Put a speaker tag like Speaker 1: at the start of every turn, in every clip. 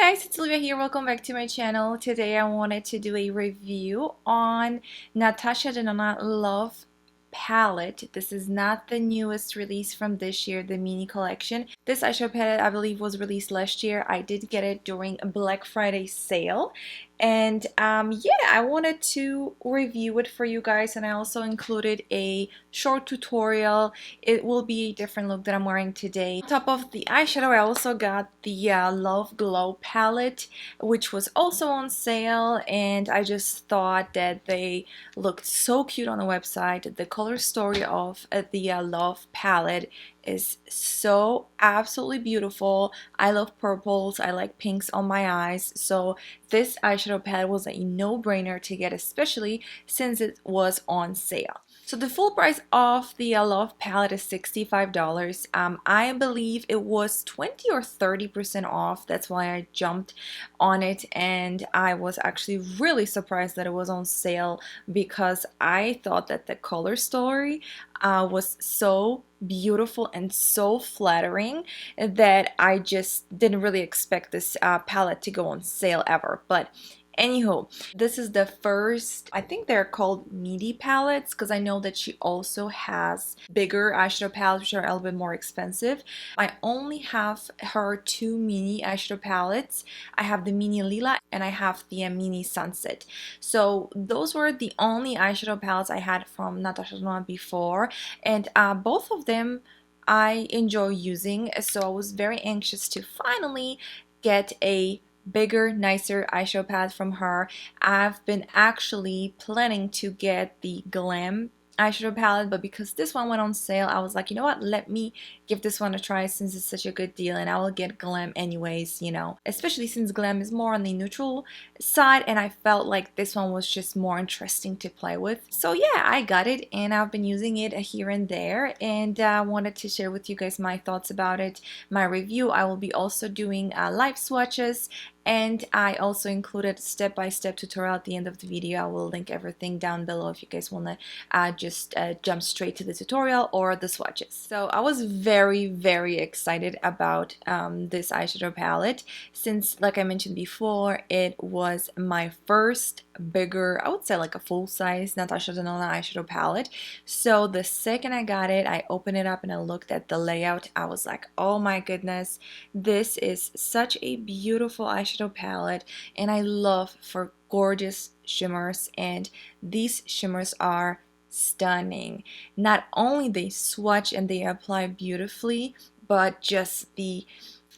Speaker 1: guys, it's Olivia here. Welcome back to my channel. Today I wanted to do a review on Natasha Denona Love palette. This is not the newest release from this year, the mini collection. This eyeshadow palette I believe was released last year. I did get it during a Black Friday sale. And yeah, I wanted to review it for you guys, and I also included a short tutorial. It will be a different look that I'm wearing today. On top of the eyeshadow, I also got the Love Glow palette, which was also on sale, and I just thought that they looked so cute on the website. The color story of the Love palette is so absolutely beautiful. I love purples, I like pinks on my eyes, so this eyeshadow palette was a no-brainer to get, especially since it was on sale. So the full price of the Love palette is $65. I believe it was 20 or 30% off. That's why I jumped on it, and I was actually really surprised that it was on sale because I thought that the color story was so beautiful and so flattering that I just didn't really expect this palette to go on sale ever. But anywho, this is the first, I think they're called midi palettes, because I know that she also has bigger eyeshadow palettes which are a little bit more expensive. I only have her two mini eyeshadow palettes. I have the mini lila and I have the mini sunset. So those were the only eyeshadow palettes I had from Natasha Denona before, and both of them I enjoy using, so I was very anxious to finally get a bigger, nicer eyeshadow palette from her. I've been actually planning to get the Glam eyeshadow palette, but because this one went on sale, I was like, you know what, let me give this one a try since it's such a good deal, and I will get Glam anyways, you know, especially since Glam is more on the neutral side, and I felt like this one was just more interesting to play with. So yeah, I got it, and I've been using it here and there, and I wanted to share with you guys my thoughts about it, my review. I will be also doing live swatches, and I also included a step-by-step tutorial at the end of the video. I will link everything down below if you guys want to just jump straight to the tutorial or the swatches. So I was very excited about this eyeshadow palette since, like I mentioned before, it was my first bigger, I would say like a full-size Natasha Denona eyeshadow palette. So the second I got it, I opened it up and I looked at the layout. I was like, oh my goodness, this is such a beautiful eyeshadow palette, and I love for gorgeous shimmers, and these shimmers are stunning. Not only they swatch and they apply beautifully, but just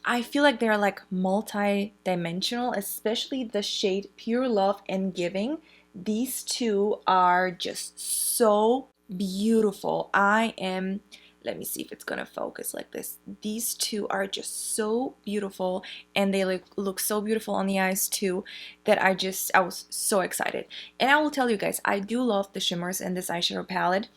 Speaker 1: I feel like they're like multi-dimensional, especially the shade Pure Love and Giving. These two are just so beautiful. Let me see if it's gonna focus like this. These two are just so beautiful, and they look so beautiful on the eyes too, that I was so excited. And I will tell you guys, I do love the shimmers in this eyeshadow palette.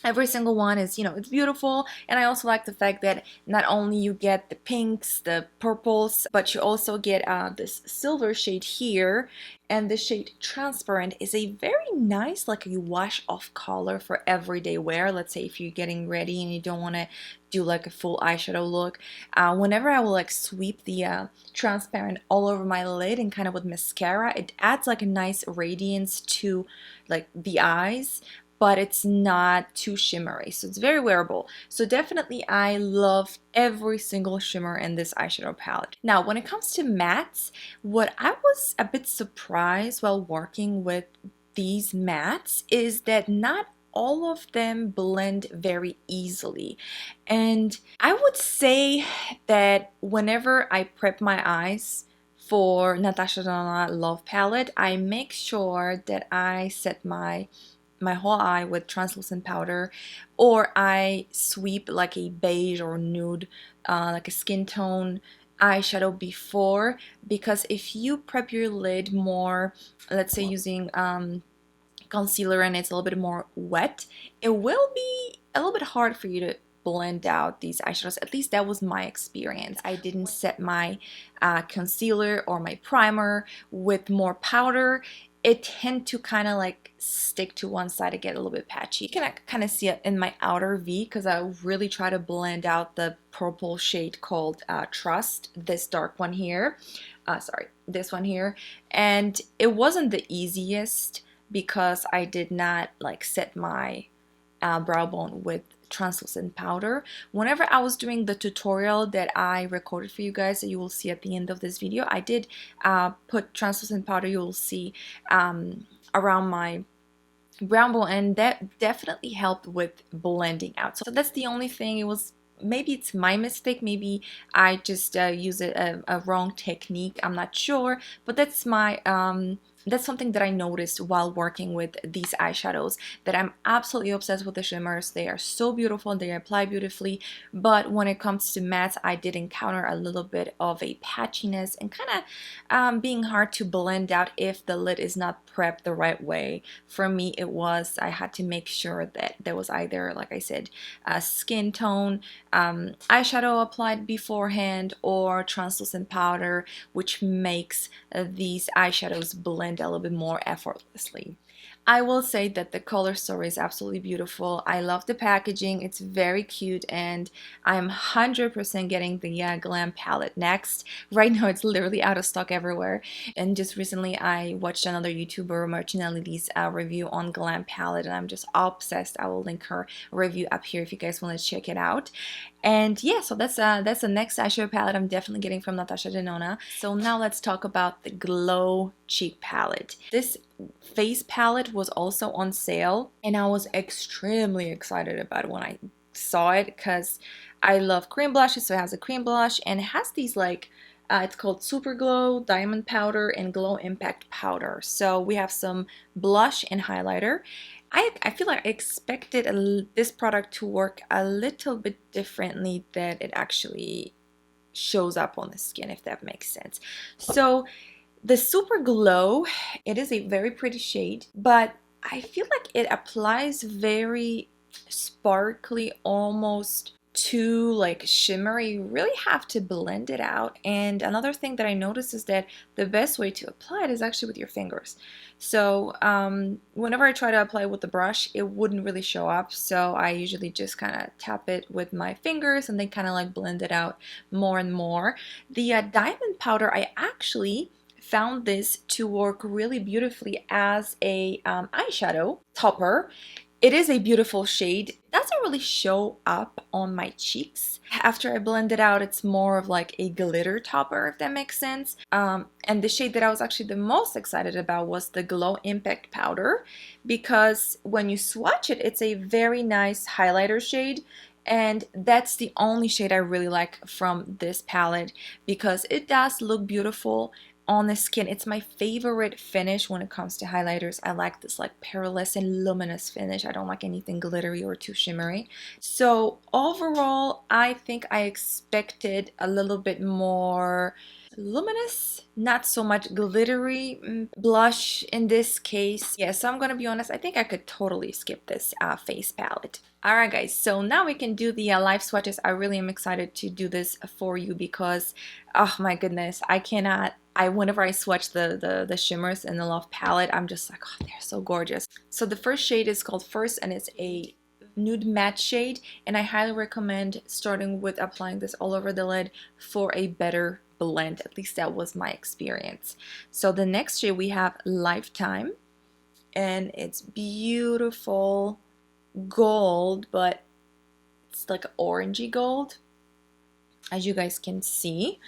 Speaker 1: Every single one is, you know, it's beautiful, and I also like the fact that not only you get the pinks, the purples, but you also get this silver shade here, and the shade Transparent is a very nice, like a wash off color for everyday wear. Let's say if you're getting ready and you don't want to do like a full eyeshadow look. Whenever I will like sweep the Transparent all over my lid and kind of with mascara, it adds like a nice radiance to like the eyes, but it's not too shimmery, so it's very wearable. So definitely I love every single shimmer in this eyeshadow palette. Now when it comes to mattes, what I was a bit surprised while working with these mattes is that not all of them blend very easily. And I would say that whenever I prep my eyes for Natasha Denona Love palette, I make sure that I set my whole eye with translucent powder, or I sweep like a beige or nude, like a skin tone eyeshadow before, because if you prep your lid more, let's say using concealer and it's a little bit more wet, it will be a little bit hard for you to blend out these eyeshadows. At least that was my experience. I didn't set my concealer or my primer with more powder, it tend to kind of like stick to one side and get a little bit patchy. You can kind of see it in my outer V because I really try to blend out the purple shade called Trust, this dark one here. Sorry, this one here. And it wasn't the easiest because I did not like set my brow bone with translucent powder. Whenever I was doing the tutorial that I recorded for you guys that you will see at the end of this video, I did put translucent powder, you will see around my brow bone, and that definitely helped with blending out. So that's the only thing. It was, maybe it's my mistake, maybe I just use a wrong technique, I'm not sure, but that's my that's something that I noticed while working with these eyeshadows, that I'm absolutely obsessed with the shimmers. They are so beautiful, they apply beautifully, but when it comes to mattes, I did encounter a little bit of a patchiness and kind of being hard to blend out if the lid is not prepped the right way. For me, it was, I had to make sure that there was either, like I said, a skin tone eyeshadow applied beforehand or translucent powder, which makes these eyeshadows blend a little bit more effortlessly. I will say that the color story is absolutely beautiful. I love the packaging. It's very cute, and I'm 100% getting the Glam palette next. Right now it's literally out of stock everywhere. And just recently I watched another YouTuber, Martina Lily's review on Glam palette, and I'm just obsessed. I will link her review up here if you guys want to check it out. And yeah, so that's the next eyeshadow palette I'm definitely getting from Natasha Denona. So now let's talk about the Glow Cheek palette. This face palette was also on sale, and I was extremely excited about it when I saw it because I love cream blushes. So it has a cream blush, and it has these like it's called Super Glow, Diamond Powder, and Glow Impact Powder. So we have some blush and highlighter. I feel like I expected this product to work a little bit differently than it actually shows up on the skin, if that makes sense. So the Super Glow, it is a very pretty shade, but I feel like it applies very sparkly, almost too like shimmery. You really have to blend it out. And another thing that I noticed is that the best way to apply it is actually with your fingers. So whenever I try to apply it with the brush, it wouldn't really show up. So I usually just kind of tap it with my fingers and then kind of like blend it out more and more. The diamond powder, I actually found this to work really beautifully as a eyeshadow topper. It is a beautiful shade. It doesn't really show up on my cheeks. After I blend it out, it's more of like a glitter topper, if that makes sense. And the shade that I was actually the most excited about was the Glow Impact Powder, because when you swatch it, it's a very nice highlighter shade. And that's the only shade I really like from this palette because it does look beautiful on the skin. It's my favorite finish when it comes to highlighters. I like this like pearlescent luminous finish. I don't like anything glittery or too shimmery. So overall, I think I expected a little bit more luminous, not so much glittery blush in this case. Yeah, so I'm gonna be honest, I think I could totally skip this face palette. Alright guys, so now we can do the live swatches. I really am excited to do this for you because, oh my goodness, I cannot, whenever I swatch the shimmers in the Love palette, I'm just like, oh, they're so gorgeous. So the first shade is called First, and it's a nude matte shade, and I highly recommend starting with applying this all over the lid for a better blend. At least that was my experience. So the next shade we have Lifetime, and it's beautiful gold, but it's like orangey gold, as you guys can see.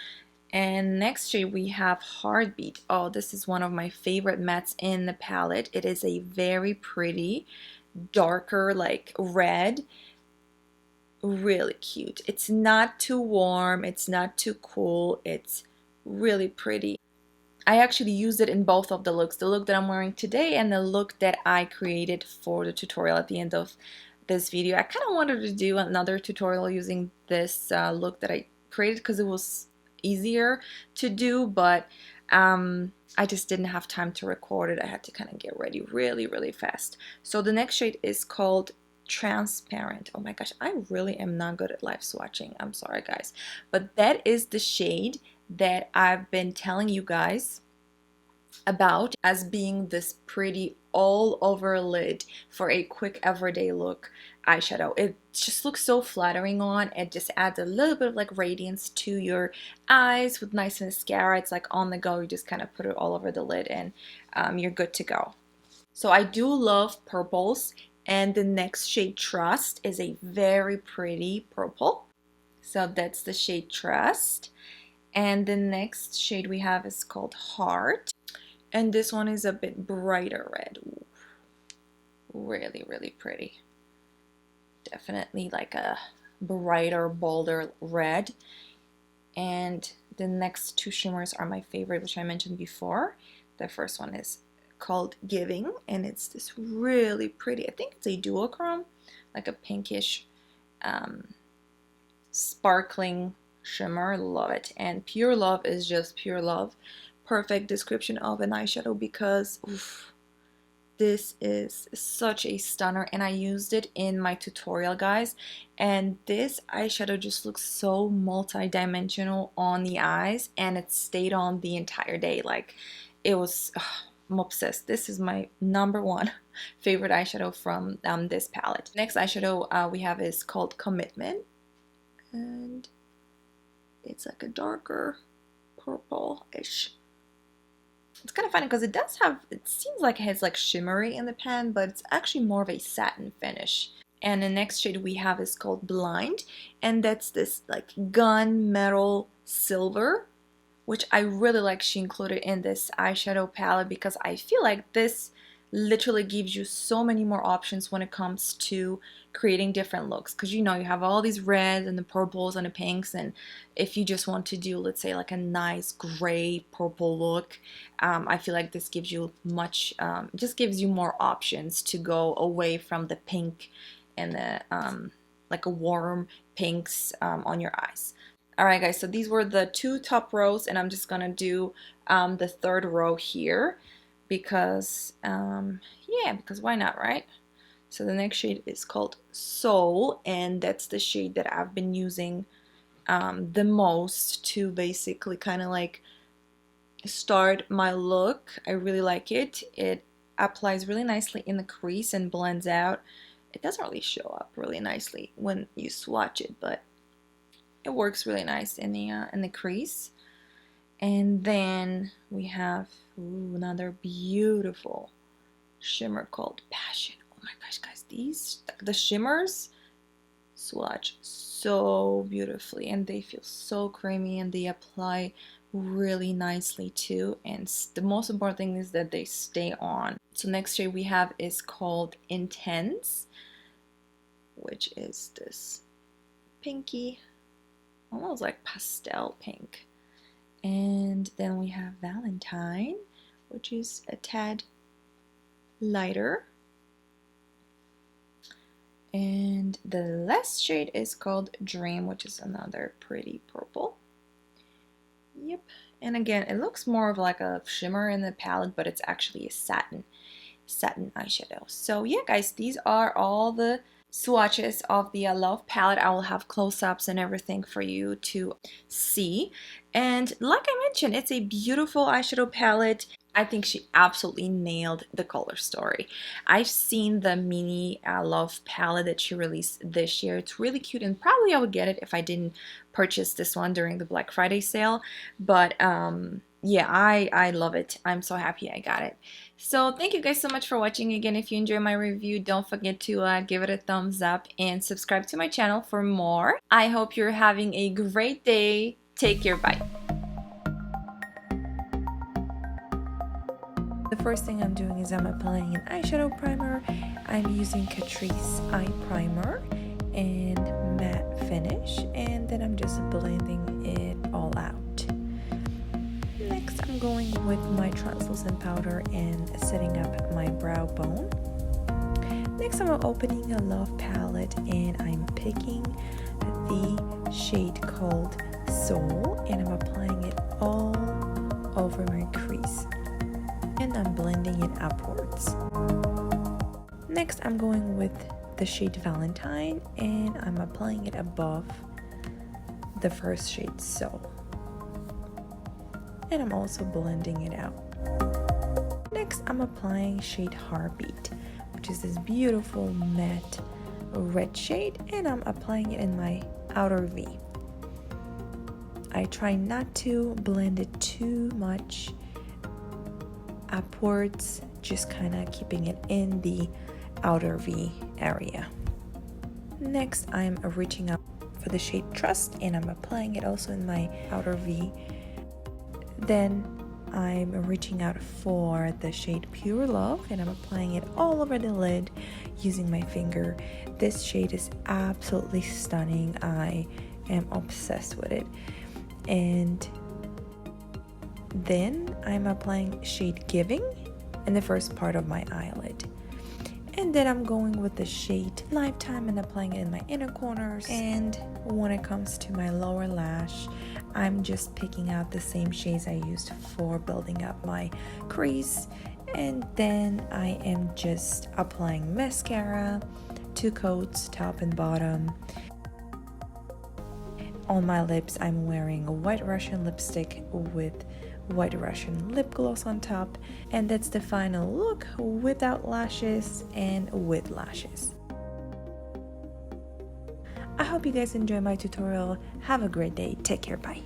Speaker 1: And next shade we have Heartbeat. Oh, this is one of my favorite mattes in the palette. It is a very pretty darker like red, really cute. It's not too warm, it's not too cool, it's really pretty. I actually used it in both of the looks, the look that I'm wearing today and the look that I created for the tutorial at the end of this video. I kind of wanted to do another tutorial using this look that I created because it was easier to do, but I just didn't have time to record it. I had to kind of get ready really fast. So the next shade is called Transparent. Oh my gosh, I really am not good at live swatching. I'm sorry guys, but that is the shade that I've been telling you guys about as being this pretty all over lid for a quick everyday look eyeshadow. It just looks so flattering on. It just adds a little bit of like radiance to your eyes with nice mascara. It's like on the go. You just kind of put it all over the lid and you're good to go. So I do love purples, and the next shade Trust is a very pretty purple. So that's the shade Trust. And the next shade we have is called Heart. And this one is a bit brighter red. Ooh, really, really pretty. Definitely like a brighter, bolder red. And the next two shimmers are my favorite, which I mentioned before. The first one is called Giving, and it's this really pretty, I think it's a duochrome, like a pinkish sparkling shimmer. Love it. And Pure Love is just pure love. Perfect description of an eyeshadow because oof, this is such a stunner, and I used it in my tutorial, guys, and this eyeshadow just looks so multi-dimensional on the eyes, and it stayed on the entire day. Like, it was I'm obsessed. This is my #1 favorite eyeshadow from this palette. Next eyeshadow we have is called Commitment, and it's like a darker purple-ish. It's kind of funny because it does have, it seems like it has like shimmery in the pan, but it's actually more of a satin finish. And the next shade we have is called Blind, and that's this like gunmetal silver, which I really like she included in this eyeshadow palette because I feel like this literally gives you so many more options when it comes to creating different looks, because you know you have all these reds and the purples and the pinks, and if you just want to do, let's say, like a nice gray purple look, I feel like this gives you much just gives you more options to go away from the pink and the like a warm pinks on your eyes. Alright guys, so these were the 2 top rows, and I'm just gonna do the 3rd row here because yeah, because why not, right? So the next shade is called Soul, and that's the shade that I've been using the most to basically kind of like start my look. I really like it. It applies really nicely in the crease and blends out. It doesn't really show up really nicely when you swatch it, but it works really nice in the crease. And then we have another beautiful shimmer called Passion. Oh my gosh, guys, these, the shimmers swatch so beautifully, and they feel so creamy, and they apply really nicely too, and the most important thing is that they stay on. So next shade we have is called Intense, which is this pinky, almost like pastel pink. And then we have Valentine, which is a tad lighter. And the last shade is called Dream, which is another pretty purple. Yep. And again, it looks more of like a shimmer in the palette, but it's actually a satin eyeshadow. So yeah, guys, these are all the swatches of the Love palette. I will have close-ups and everything for you to see. And like I mentioned, it's a beautiful eyeshadow palette. I think she absolutely nailed the color story. I've seen the mini Love palette that she released this year. It's really cute, and probably I would get it if I didn't purchase this one during the Black Friday sale. But yeah, I love it. I'm so happy I got it. So thank you guys so much for watching. Again, if you enjoyed my review, don't forget to give it a thumbs up and subscribe to my channel for more. I hope you're having a great day. Take care. Bye. The first thing I'm doing is I'm applying an eyeshadow primer. I'm using Catrice Eye Primer and matte finish, and then I'm just blending it all out. Next, I'm going with my translucent powder and setting up my brow bone. Next, I'm opening a Love palette and I'm picking the shade called Soul, and I'm applying it all over my crease. And I'm blending it upwards. Next, I'm going with the shade Valentine, and I'm applying it above the first shade Soul. And I'm also blending it out. Next, I'm applying shade Heartbeat, which is this beautiful matte red shade, and I'm applying it in my outer V. I try not to blend it too much upwards, just kind of keeping it in the outer V area. Next, I'm reaching out for the shade Trust, and I'm applying it also in my outer V. Then I'm reaching out for the shade Pure Love, and I'm applying it all over the lid using my finger. This shade is absolutely stunning. I am obsessed with it. And then I'm applying shade Giving in the first part of my eyelid. And then I'm going with the shade Lifetime and applying it in my inner corners. And when it comes to my lower lash, I'm just picking out the same shades I used for building up my crease. And then I am just applying mascara, 2 coats, top and bottom. On my lips, I'm wearing a White Russian lipstick with White Russian lip gloss on top, and that's the final look without lashes and with lashes. I hope you guys enjoy my tutorial. Have a great day. Take care. Bye.